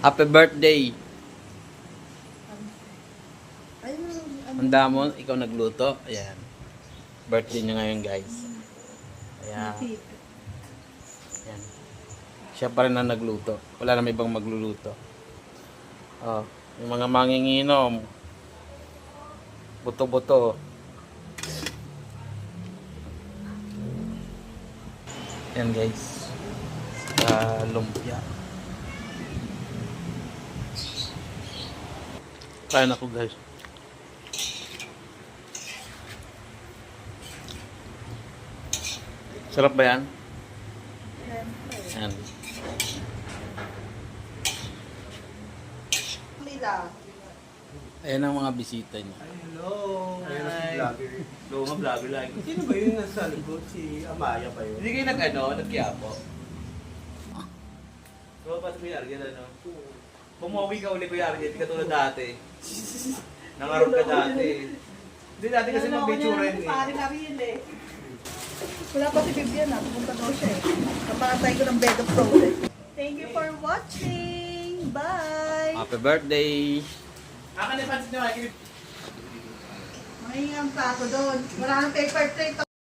Happy birthday. Handa mo, ikaw nagluto. Ayan. Birthday niya ngayon, guys. Ayan. Ayan. Siya pa rin na nagluto. Wala na ibang magluluto. Oh, yung mga manginginom. Buto-buto. Ayan, guys. Lumpia. Kain ako, guys. Sarap ba yan? Ayan. Ayan ang mga bisita niya. Hello! Ayun na si vlogger. Luma vlogger lagi. Sino ba yun nasa likod? Si Amaya pa yun? Hindi kayo nag-Quiapo? Diba pa sa Kuya Argel, ano? Pumawi ka uli Kuya Argel, di ka tulad dati. Nangarap ka dati. Hindi dati kasi mag-bituren eh. Pare na rin eh. Wala pa si Vivian na, pumunta daw siya eh. Kapatay ko ng bed of roses. Thank you for watching. Bye! Happy birthday! Akan na pansin nyo, May ang tato doon. Wala nang paper tray.